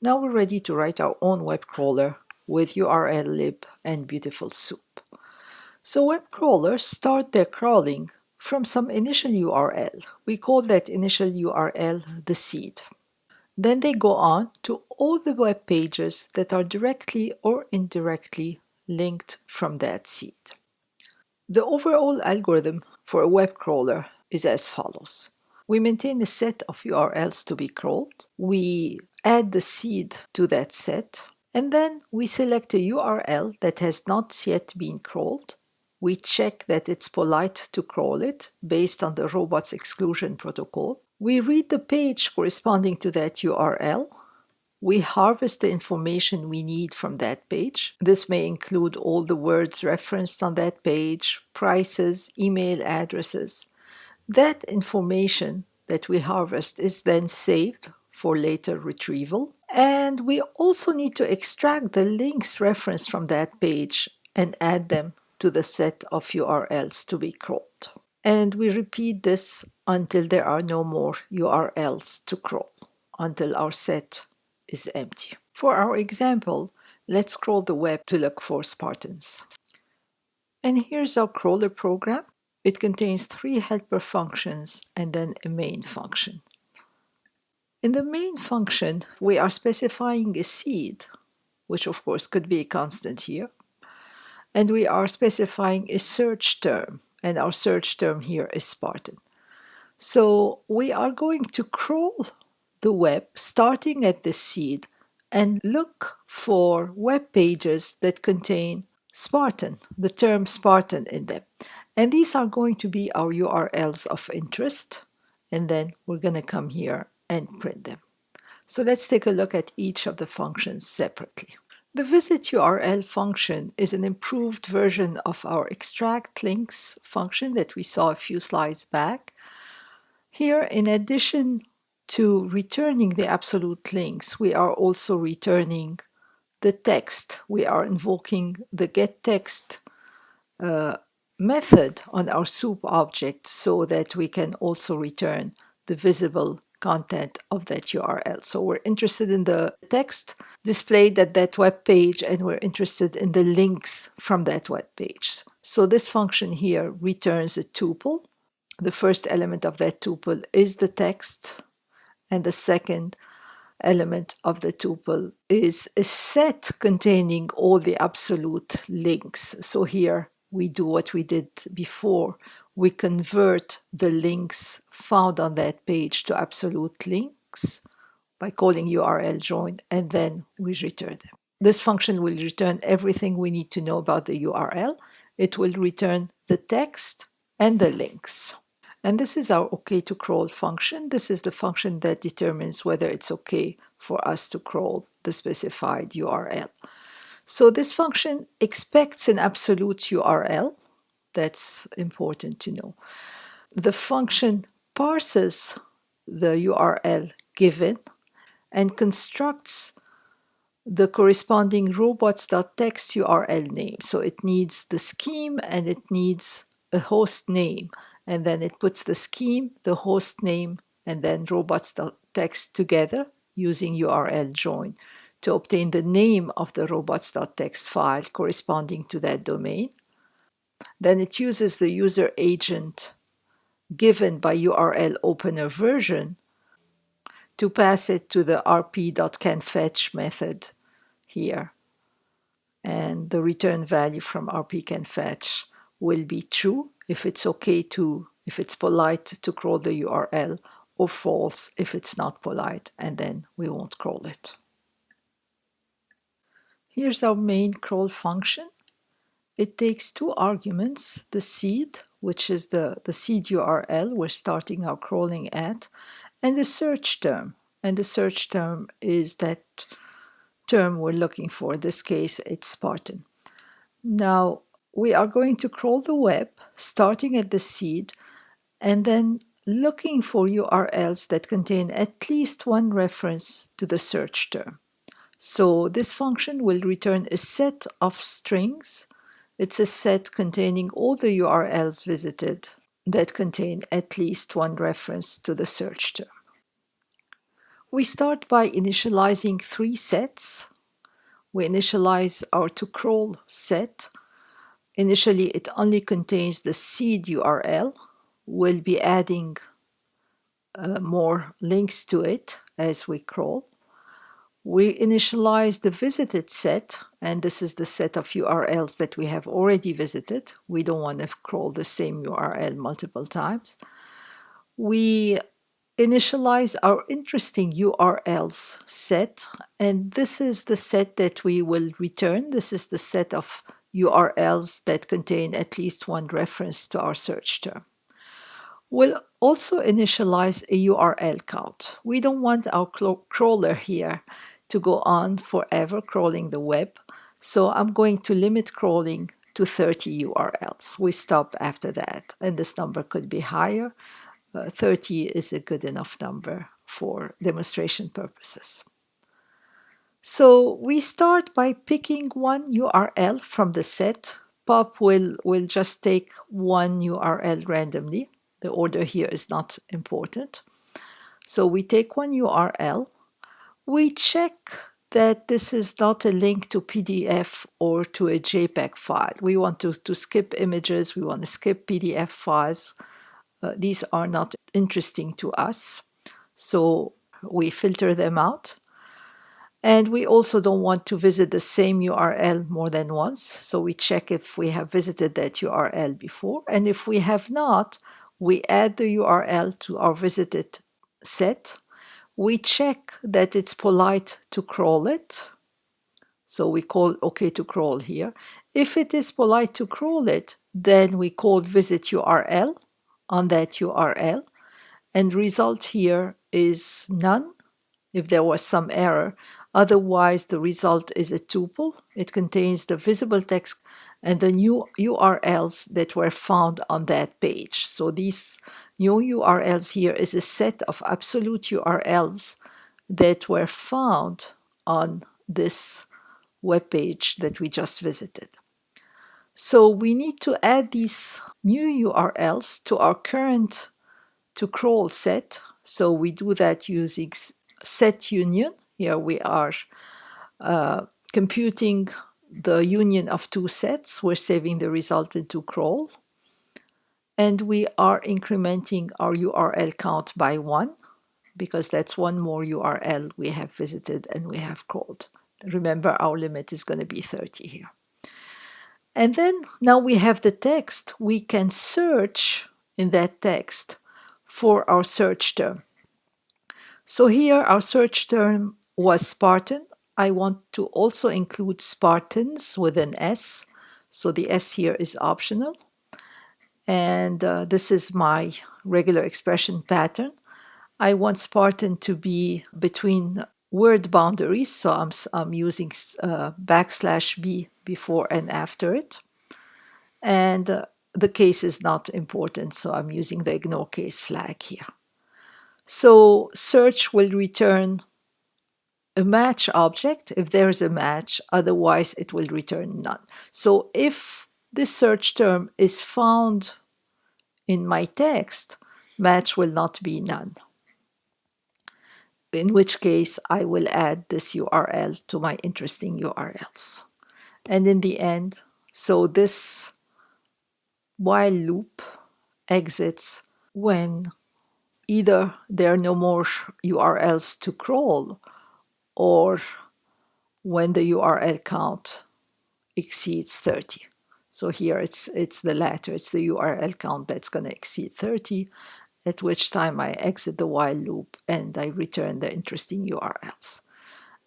Now we're ready to write our own web crawler with URL-lib and Beautiful Soup. So web crawlers start their crawling from some initial URL. We call that initial URL the seed. Then they go on to all the web pages that are directly or indirectly linked from that seed. The overall algorithm for a web crawler is as follows. We maintain a set of URLs to be crawled. We add the seed to that set, and then we select a URL that has not yet been crawled. We check that it's polite to crawl it based on the robots exclusion protocol. We read the page corresponding to that URL. We harvest the information we need from that page. This may include all the words referenced on that page, prices, email addresses. That information that we harvest is then saved for later retrieval. And we also need to extract the links referenced from that page and add them to the set of URLs to be crawled. And we repeat this until there are no more URLs to crawl, until our set is empty. For our example, let's crawl the web to look for Spartans. And here's our crawler program. It contains 3 helper functions and then a main function. In the main function, we are specifying a seed, which of course could be a constant here, and we are specifying a search term, and our search term here is Spartan. So we are going to crawl the web starting at the seed and look for web pages that contain Spartan, the term Spartan in them. And these are going to be our URLs of interest. And then we're going to come here and print them. So let's take a look at each of the functions separately. The visit URL function is an improved version of our extract links function that we saw a few slides back. Here, in addition to returning the absolute links, we are also returning the text. We are invoking the getText method on our soup object so that we can also return the visible content of that URL. So we're interested in the text displayed at that web page, and we're interested in the links from that web page. So this function here returns a tuple. The first element of that tuple is the text, and the second element of the tuple is a set containing all the absolute links. So here we do what we did before. We convert the links found on that page to absolute links by calling URL join, and then we return them. This function will return everything we need to know about the URL. It will return the text and the links. And this is our OK to crawl function. This is the function that determines whether it's OK for us to crawl the specified URL. So this function expects an absolute URL. That's important to know. The function parses the URL given and constructs the corresponding robots.txt URL name. So it needs the scheme and it needs a host name. And then it puts the scheme, the host name, and then robots.txt together using URL join to obtain the name of the robots.txt file corresponding to that domain. Then it uses the user agent given by URL opener version to pass it to the rp.canFetch method here. And the return value from rp.canFetch will be true if it's if it's polite to crawl the URL, or false if it's not polite, and then we won't crawl it. Here's our main crawl function. It takes 2 arguments, the seed, which is the seed URL we're starting our crawling at, and the search term. And the search term is that term we're looking for. In this case, it's Spartan. Now, we are going to crawl the web, starting at the seed, and then looking for URLs that contain at least one reference to the search term. So this function will return a set of strings. It's a set containing all the URLs visited that contain at least one reference to the search term. We start by initializing 3 sets. We initialize our to crawl set. Initially, it only contains the seed URL. We'll be adding more links to it as we crawl. We initialize the visited set, and this is the set of URLs that we have already visited. We don't want to crawl the same URL multiple times. We initialize our interesting URLs set, and this is the set that we will return. This is the set of URLs that contain at least one reference to our search term. We'll also initialize a URL count. We don't want our crawler here to go on forever crawling the web, so I'm going to limit crawling to 30 URLs. We stop after that, and this number could be higher. 30 is a good enough number for demonstration purposes. So we start by picking one URL from the set. Pop will just take one URL randomly. The order here is not important. So we take one URL. We check that this is not a link to PDF or to a JPEG file. We want to skip images. We want to skip PDF files. These are not interesting to us. So we filter them out. And we also don't want to visit the same URL more than once. So we check if we have visited that URL before. And if we have not, we add the URL to our visited set. We check that it's polite to crawl it. So we call OK to crawl here. If it is polite to crawl it, then we call visit URL on that URL. And result here is none if there was some error. Otherwise, the result is a tuple. It contains the visible text and the new URLs that were found on that page. So these new URLs here is a set of absolute URLs that were found on this web page that we just visited. So we need to add these new URLs to our current to crawl set. So we do that using set union. Here we are computing the union of two sets. We're saving the result into crawl. And we are incrementing our URL count by 1 because that's one more URL we have visited and we have crawled. Remember, our limit is going to be 30 here. And then now we have the text. We can search in that text for our search term. So here our search term was Spartan. I want to also include Spartans with an S. So the S here is optional. And this is my regular expression pattern. I want Spartan to be between word boundaries. So I'm using \b before and after it. And the case is not important. So I'm using the ignore case flag here. So search will return a match object if there's a match, otherwise it will return none. So if this search term is found in my text, match will not be none. In which case I will add this URL to my interesting URLs. And in the end, so this while loop exits when either there are no more URLs to crawl or when the URL count exceeds 30. So here it's the latter, it's the URL count that's going to exceed 30, at which time I exit the while loop and I return the interesting URLs.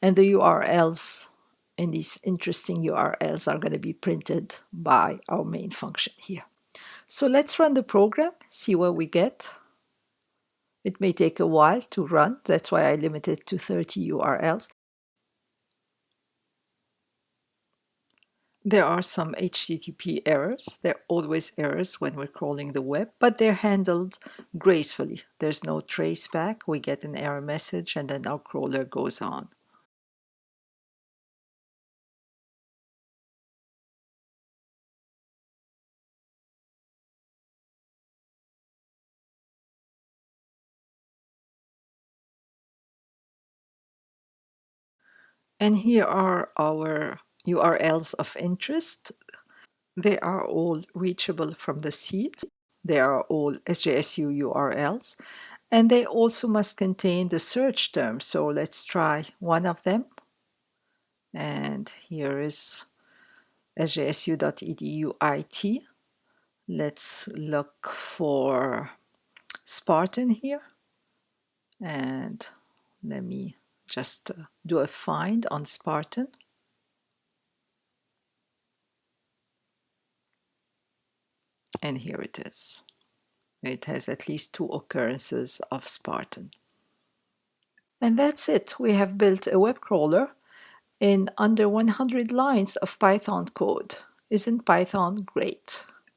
And the URLs in these interesting URLs are going to be printed by our main function here. So let's run the program, see what we get. It may take a while to run. That's why I limit it to 30 URLs. There are some HTTP errors. There are always errors when we're crawling the web, but they're handled gracefully. There's no traceback. We get an error message and then our crawler goes on. And here are our URLs of interest. They are all reachable from the seed. They are all SJSU URLs. And they also must contain the search term. So let's try one of them. And here is sjsu.edu IT. Let's look for Spartan here. And let me just do a find on Spartan. And here it is. It has at least 2 occurrences of Spartan. And that's it. We have built a web crawler in under 100 lines of Python code. Isn't Python great?